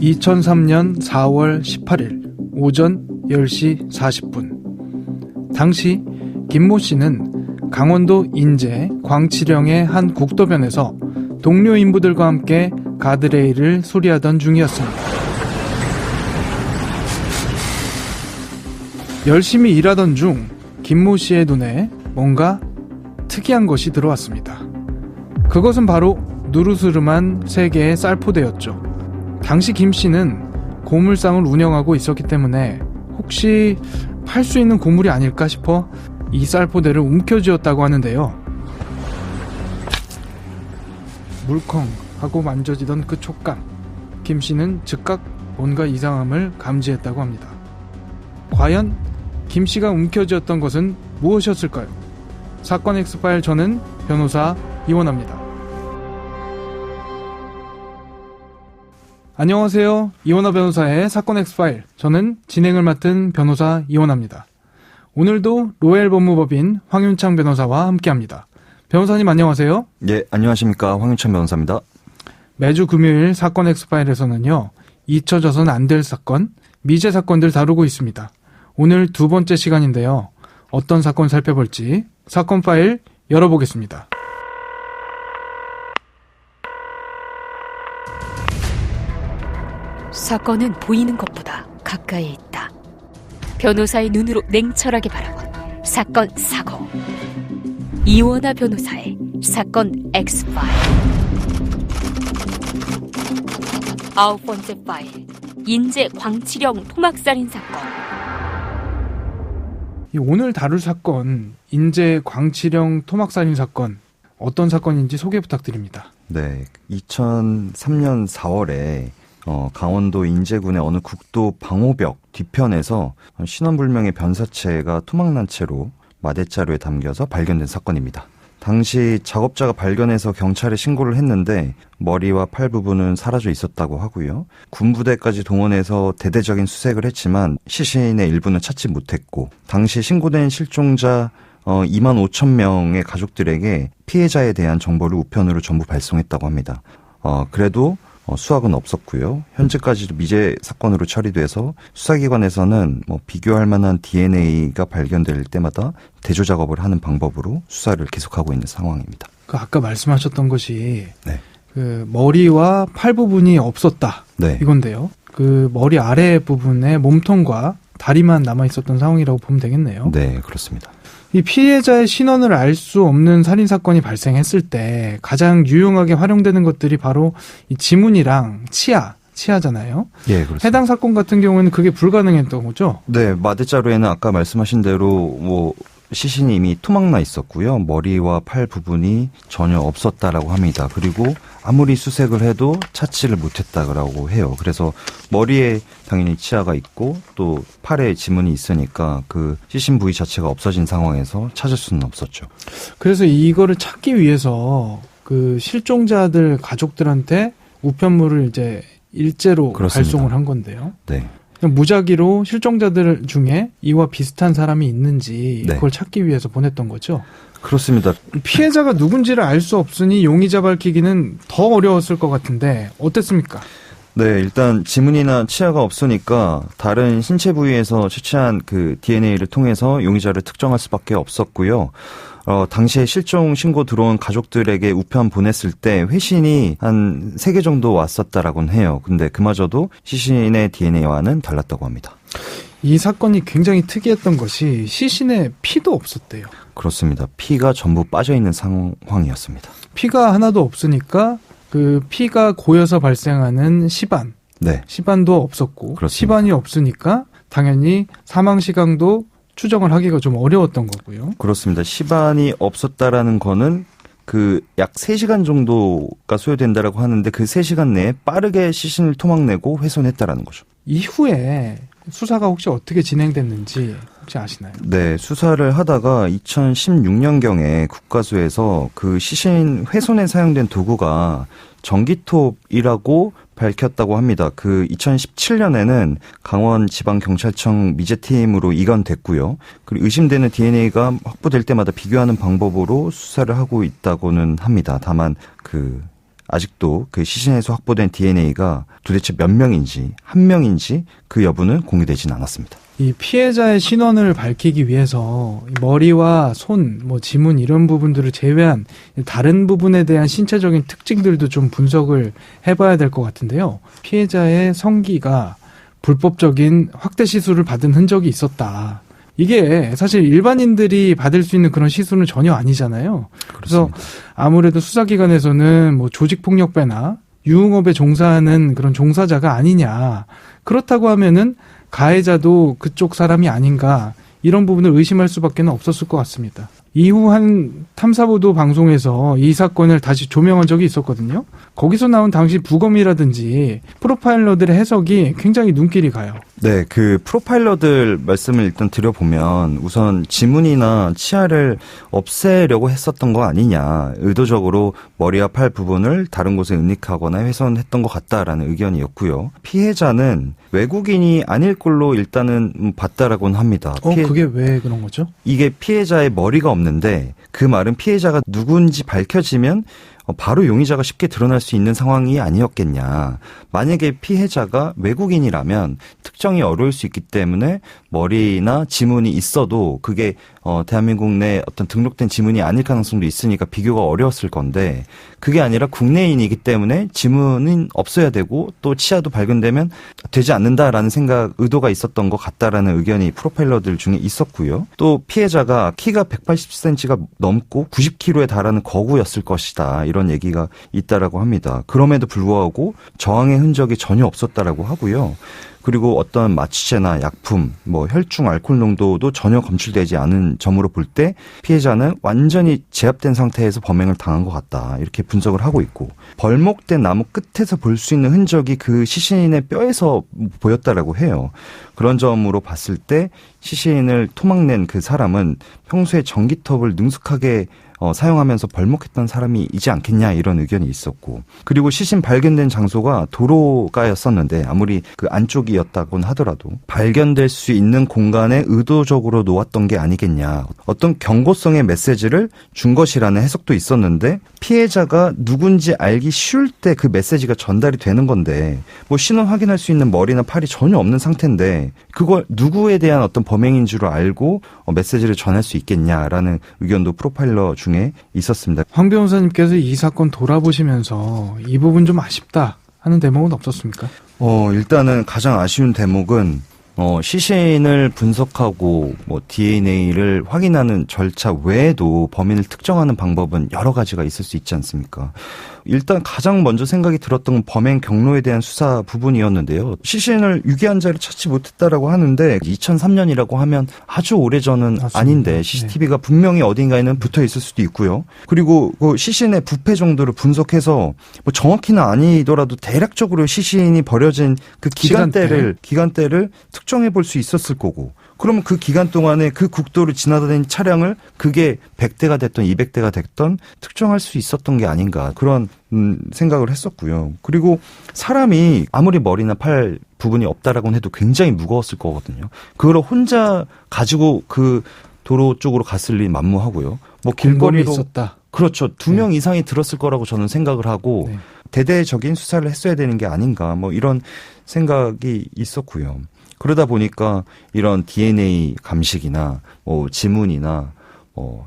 2003년 4월 18일 오전 10시 40분. 당시 김모 씨는 강원도 인제 광치령의 한 국도변에서 동료 인부들과 함께 가드레일을 수리하던 중이었습니다. 열심히 일하던 중 김모 씨의 눈에 뭔가 특이한 것이 들어왔습니다. 그것은 바로 누르스름한 3개의 쌀포대였죠. 당시 김 씨는 고물상을 운영하고 있었기 때문에 혹시 팔 수 있는 고물이 아닐까 싶어 이 쌀포대를 움켜쥐었다고 하는데요. 물컹 하고 만져지던 그 촉감, 김 씨는 즉각 뭔가 이상함을 감지했다고 합니다. 과연 김 씨가 움켜쥐었던 것은 무엇이었을까요? 사건 X파일, 저는 변호사 이원합니다. 안녕하세요. 이원하 변호사의 사건 X파일, 저는 진행을 맡은 변호사 이원합니다. 오늘도 로엘 법무법인 황윤창 변호사와 함께합니다. 변호사님 안녕하세요. 예, 안녕하십니까. 황윤창 변호사입니다. 매주 금요일 사건 X파일에서는요, 잊혀져서는 안 될 사건, 미제 사건들 다루고 있습니다. 오늘 2번째 시간인데요. 어떤 사건 살펴볼지 사건 파일 열어보겠습니다. 사건은 보이는 것보다 가까이에 있다. 변호사의 눈으로 냉철하게 바라본 사건 사고. 이원하 변호사의 사건 X파일. 9번째 파일. 인제 광치령 토막살인 사건. 오늘 다룰 사건, 인제 광치령 토막살인 사건, 어떤 사건인지 소개 부탁드립니다. 네, 2003년 4월에 강원도 인제군의 어느 국도 방호벽 뒤편에서 신원불명의 변사체가 토막난 채로 마대자루에 담겨서 발견된 사건입니다. 당시 작업자가 발견해서 경찰에 신고를 했는데 머리와 팔 부분은 사라져 있었다고 하고요. 군부대까지 동원해서 대대적인 수색을 했지만 시신의 일부는 찾지 못했고, 당시 신고된 실종자 2만 5천 명의 가족들에게 피해자에 대한 정보를 우편으로 전부 발송했다고 합니다. 그래도 수확은 없었고요. 현재까지도 미제 사건으로 처리돼서 수사기관에서는 비교할 만한 DNA가 발견될 때마다 대조 작업을 하는 방법으로 수사를 계속하고 있는 상황입니다. 아까 말씀하셨던 것이 네. 그 머리와 팔 부분이 없었다. 네. 이건데요. 그 머리 아래 부분에 몸통과 다리만 남아 있었던 상황이라고 보면 되겠네요. 네, 그렇습니다. 이 피해자의 신원을 알 수 없는 살인사건이 발생했을 때 가장 유용하게 활용되는 것들이 바로 이 지문이랑 치아잖아요. 예, 그렇습니다. 해당 사건 같은 경우에는 그게 불가능했던 거죠? 네, 마대자루에는 아까 말씀하신 대로 시신이 이미 토막나 있었고요. 머리와 팔 부분이 전혀 없었다라고 합니다. 그리고 아무리 수색을 해도 찾지를 못했다고 해요. 그래서 머리에 당연히 치아가 있고 또 팔에 지문이 있으니까 그 시신 부위 자체가 없어진 상황에서 찾을 수는 없었죠. 그래서 이거를 찾기 위해서 그 실종자들 가족들한테 우편물을 이제 일제로 그렇습니다. 발송을 한 건데요. 네. 무작위로 실종자들 중에 이와 비슷한 사람이 있는지 네. 그걸 찾기 위해서 보냈던 거죠. 그렇습니다. 피해자가 누군지를 알 수 없으니 용의자 밝히기는 더 어려웠을 것 같은데 어땠습니까? 네, 일단 지문이나 치아가 없으니까 다른 신체 부위에서 채취한 그 DNA를 통해서 용의자를 특정할 수밖에 없었고요. 당시에 실종 신고 들어온 가족들에게 우편 보냈을 때 회신이 한 3개 정도 왔었다라고는 해요. 근데 그마저도 시신의 DNA와는 달랐다고 합니다. 이 사건이 굉장히 특이했던 것이 시신에 피도 없었대요. 그렇습니다. 피가 전부 빠져있는 상황이었습니다. 피가 하나도 없으니까 그 피가 고여서 발생하는 시반, 네. 시반도 없었고 그렇습니다. 시반이 없으니까 당연히 사망시간도 추정을 하기가 좀 어려웠던 거고요. 그렇습니다. 시반이 없었다라는 거는 그 약 3시간 정도가 소요된다라고 하는데 그 3시간 내에 빠르게 시신을 토막내고 훼손했다라는 거죠. 이후에 수사가 혹시 어떻게 진행됐는지 혹시 아시나요? 네, 수사를 하다가 2016년경에 국가수에서 그 시신 훼손에 사용된 도구가 전기톱이라고 밝혔다고 합니다. 그 2017년에는 강원지방경찰청 미제팀으로 이관됐고요. 그리고 의심되는 DNA가 확보될 때마다 비교하는 방법으로 수사를 하고 있다고는 합니다. 다만 그 아직도 그 시신에서 확보된 DNA가 도대체 몇 명인지, 한 명인지 그 여부는 공개되진 않았습니다. 이 피해자의 신원을 밝히기 위해서 머리와 손, 지문 이런 부분들을 제외한 다른 부분에 대한 신체적인 특징들도 좀 분석을 해봐야 될 것 같은데요. 피해자의 성기가 불법적인 확대 시술을 받은 흔적이 있었다. 이게 사실 일반인들이 받을 수 있는 그런 시술은 전혀 아니잖아요. 그래서 아무래도 수사기관에서는 조직폭력배나 유흥업에 종사하는 그런 종사자가 아니냐. 그렇다고 하면은 가해자도 그쪽 사람이 아닌가. 이런 부분을 의심할 수밖에 없었을 것 같습니다. 이후 한 탐사보도 방송에서 이 사건을 다시 조명한 적이 있었거든요. 거기서 나온 당시 부검이라든지 프로파일러들의 해석이 굉장히 눈길이 가요. 네, 그 프로파일러들 말씀을 일단 드려보면 우선 지문이나 치아를 없애려고 했었던 거 아니냐. 의도적으로 머리와 팔 부분을 다른 곳에 은닉하거나 훼손했던 것 같다라는 의견이었고요. 피해자는 외국인이 아닐 걸로 일단은 봤다라고는 합니다. 그게 왜 그런 거죠? 이게 피해자의 머리가 없는데 그 말은 피해자가 누군지 밝혀지면 바로 용의자가 쉽게 드러날 수 있는 상황이 아니었겠냐. 만약에 피해자가 외국인이라면 특정이 어려울 수 있기 때문에 머리나 지문이 있어도 그게 대한민국 내 어떤 등록된 지문이 아닐 가능성도 있으니까 비교가 어려웠을 건데 그게 아니라 국내인이기 때문에 지문은 없어야 되고 또 치아도 발견되면 되지 않는다라는 의도가 있었던 것 같다라는 의견이 프로파일러들 중에 있었고요. 또 피해자가 키가 180cm가 넘고 90kg에 달하는 거구였을 것이다. 이런 얘기가 있다라고 합니다. 그럼에도 불구하고 저항의 흔적이 전혀 없었다라고 하고요. 그리고 어떤 마취제나 약품, 혈중 알코올 농도도 전혀 검출되지 않은 점으로 볼 때 피해자는 완전히 제압된 상태에서 범행을 당한 것 같다. 이렇게 분석을 하고 있고 벌목된 나무 끝에서 볼 수 있는 흔적이 그 시신의 뼈에서 보였다라고 해요. 그런 점으로 봤을 때 시신을 토막낸 그 사람은 평소에 전기톱을 능숙하게 사용하면서 벌목했던 사람이지 않겠냐 이런 의견이 있었고 그리고 시신 발견된 장소가 도로가였었는데 아무리 그 안쪽이었다곤 하더라도 발견될 수 있는 공간에 의도적으로 놓았던 게 아니겠냐 어떤 경고성의 메시지를 준 것이라는 해석도 있었는데 피해자가 누군지 알기 쉬울 때 그 메시지가 전달이 되는 건데 신원 확인할 수 있는 머리나 팔이 전혀 없는 상태인데 그걸 누구에 대한 어떤 범행인 줄 알고 메시지를 전할 수 있겠냐라는 의견도 프로파일러 중에 있었습니다. 황 변호사님께서 이 사건 돌아보시면서 이 부분 좀 아쉽다 하는 대목은 없었습니까? 일단은 가장 아쉬운 대목은 시신을 분석하고 DNA를 확인하는 절차 외에도 범인을 특정하는 방법은 여러 가지가 있을 수 있지 않습니까? 일단 가장 먼저 생각이 들었던 범행 경로에 대한 수사 부분이었는데요. 시신을 유기한 자를 찾지 못했다라고 하는데 2003년이라고 하면 아주 오래전은 맞습니다. 아닌데 CCTV가 분명히 어딘가에는 붙어 있을 수도 있고요. 그리고 그 시신의 부패 정도를 분석해서 정확히는 아니더라도 대략적으로 시신이 버려진 그 기간대를 특정해 볼 수 있었을 거고 그러면 그 기간 동안에 그 국도를 지나다니는 차량을 그게 100대가 됐던 200대가 됐던 특정할 수 있었던 게 아닌가 그런 생각을 했었고요. 그리고 사람이 아무리 머리나 팔 부분이 없다라고는 해도 굉장히 무거웠을 거거든요. 그걸 혼자 가지고 그 도로 쪽으로 갔을 리 만무하고요. 길거리로 있었다. 그렇죠. 2명 이상이 들었을 거라고 저는 생각을 하고 대대적인 수사를 했어야 되는 게 아닌가 이런 생각이 있었고요. 그러다 보니까 이런 DNA 감식이나 지문이나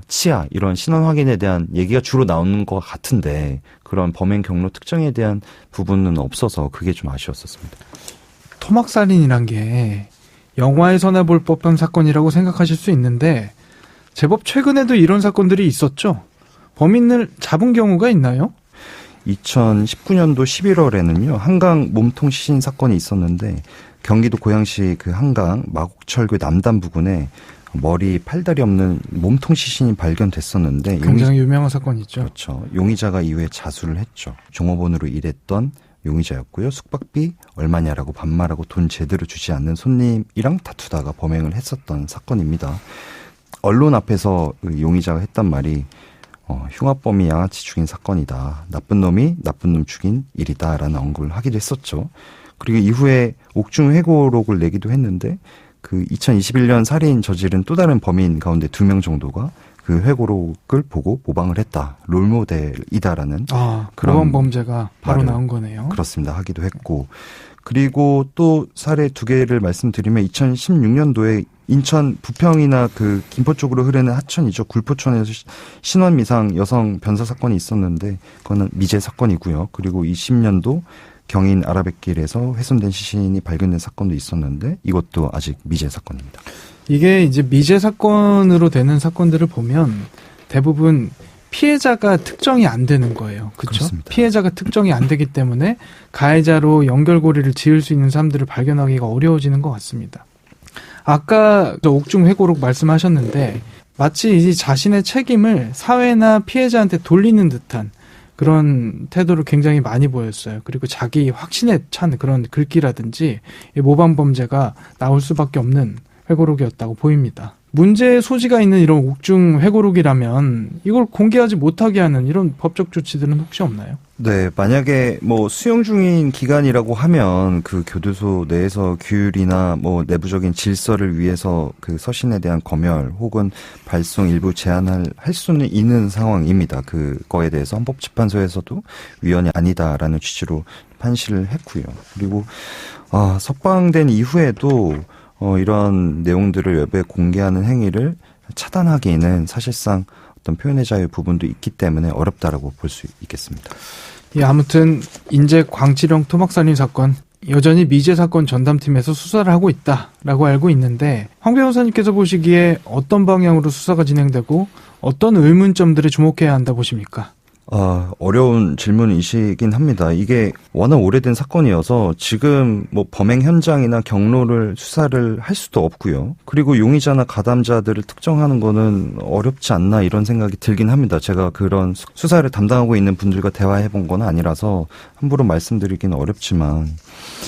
치아 이런 신원 확인에 대한 얘기가 주로 나오는 것 같은데 그런 범행 경로 특정에 대한 부분은 없어서 그게 좀 아쉬웠었습니다. 토막살인이란 게 영화에서나 볼 법한 사건이라고 생각하실 수 있는데 제법 최근에도 이런 사건들이 있었죠. 범인을 잡은 경우가 있나요? 2019년도 11월에는요. 한강 몸통 시신 사건이 있었는데 경기도 고양시 그 한강 마곡철교 남단 부근에 머리 팔다리 없는 몸통 시신이 발견됐었는데 굉장히 유명한 사건이죠. 그렇죠. 용의자가 이후에 자수를 했죠. 종업원으로 일했던 용의자였고요. 숙박비 얼마냐라고 반말하고 돈 제대로 주지 않는 손님이랑 다투다가 범행을 했었던 사건입니다. 언론 앞에서 그 용의자가 했단 말이 흉악범이 양아치 죽인 사건이다. 나쁜 놈이 나쁜 놈 죽인 일이다라는 언급을 하기도 했었죠. 그리고 이후에 옥중회고록을 내기도 했는데 그 2021년 살인 저지른 또 다른 범인 가운데 2명 정도가 그 회고록을 보고 모방을 했다. 롤모델이다라는 그런 모방 범죄가 바로 말을 나온 거네요. 그렇습니다. 하기도 했고 그리고 또 사례 2개를 말씀드리면 2016년도에 인천 부평이나 그 김포 쪽으로 흐르는 하천이죠. 굴포천에서 신원 미상 여성 변사 사건이 있었는데 그거는 미제 사건이고요. 그리고 20년도 경인 아라뱃길에서 훼손된 시신이 발견된 사건도 있었는데 이것도 아직 미제 사건입니다. 이게 이제 미제 사건으로 되는 사건들을 보면 대부분 피해자가 특정이 안 되는 거예요. 그렇죠? 피해자가 특정이 안 되기 때문에 가해자로 연결고리를 지을 수 있는 사람들을 발견하기가 어려워지는 것 같습니다. 아까 옥중 회고록 말씀하셨는데 마치 이 자신의 책임을 사회나 피해자한테 돌리는 듯한 그런 태도를 굉장히 많이 보였어요. 그리고 자기 확신에 찬 그런 글귀라든지 모방 범죄가 나올 수밖에 없는 회고록이었다고 보입니다. 문제의 소지가 있는 이런 옥중 회고록이라면 이걸 공개하지 못하게 하는 이런 법적 조치들은 혹시 없나요? 네, 만약에 뭐 수용 중인 기간이라고 하면 그 교도소 내에서 규율이나 뭐 내부적인 질서를 위해서 그 서신에 대한 검열 혹은 발송 일부 제한을 할 수는 있는 상황입니다. 그거에 대해서 헌법재판소에서도 위헌이 아니다라는 취지로 판시를 했고요. 그리고 석방된 이후에도 이런 내용들을 외부에 공개하는 행위를 차단하기에는 사실상 어떤 표현의 자유 부분도 있기 때문에 어렵다라고 볼 수 있겠습니다. 예, 아무튼 인제 광치령 토막살인 사건 여전히 미제 사건 전담팀에서 수사를 하고 있다라고 알고 있는데 황 변호사님께서 보시기에 어떤 방향으로 수사가 진행되고 어떤 의문점들에 주목해야 한다 보십니까? 어려운 질문이시긴 합니다. 이게 워낙 오래된 사건이어서 지금 뭐 범행 현장이나 경로를 수사를 할 수도 없고요. 그리고 용의자나 가담자들을 특정하는 거는 어렵지 않나 이런 생각이 들긴 합니다. 제가 그런 수사를 담당하고 있는 분들과 대화해 본 건 아니라서 함부로 말씀드리기는 어렵지만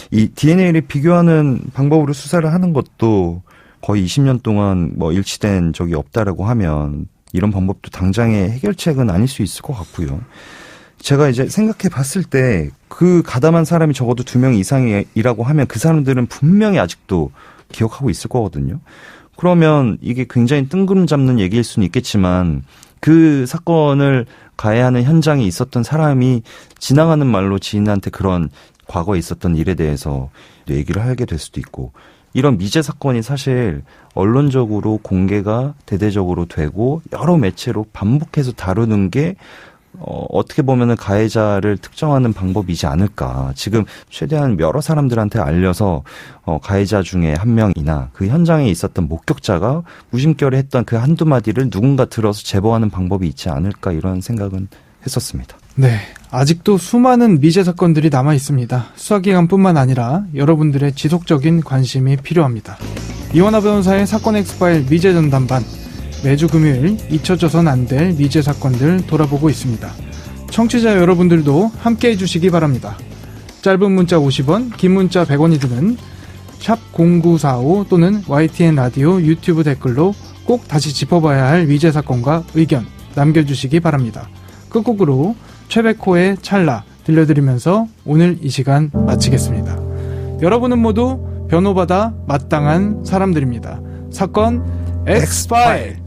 이 DNA를 비교하는 방법으로 수사를 하는 것도 거의 20년 동안 뭐 일치된 적이 없다라고 하면 이런 방법도 당장의 해결책은 아닐 수 있을 것 같고요. 제가 이제 생각해 봤을 때 그 가담한 사람이 적어도 2명 이상이라고 하면 그 사람들은 분명히 아직도 기억하고 있을 거거든요. 그러면 이게 굉장히 뜬구름 잡는 얘기일 수는 있겠지만 그 사건을 가해하는 현장에 있었던 사람이 지나가는 말로 지인한테 그런 과거에 있었던 일에 대해서 얘기를 하게 될 수도 있고 이런 미제 사건이 사실 언론적으로 공개가 대대적으로 되고 여러 매체로 반복해서 다루는 게 어떻게 보면은 가해자를 특정하는 방법이지 않을까. 지금 최대한 여러 사람들한테 알려서 가해자 중에 한 명이나 그 현장에 있었던 목격자가 무심결에 했던 그 한두 마디를 누군가 들어서 제보하는 방법이 있지 않을까 이런 생각은 했었습니다. 네, 아직도 수많은 미제 사건들이 남아 있습니다. 수사기관뿐만 아니라 여러분들의 지속적인 관심이 필요합니다. 이원하 변호사의 사건 엑스파일 미제 전담반 매주 금요일 잊혀져선 안 될 미제 사건들 돌아보고 있습니다. 청취자 여러분들도 함께 해주시기 바랍니다. 짧은 문자 50원, 긴 문자 100원이 드는 샵 0945 또는 YTN 라디오 유튜브 댓글로 꼭 다시 짚어봐야 할 미제 사건과 의견 남겨주시기 바랍니다. 끝곡으로 최백호의 찰나 들려드리면서 오늘 이 시간 마치겠습니다. 여러분은 모두 변호받아 마땅한 사람들입니다. 사건 엑스파일.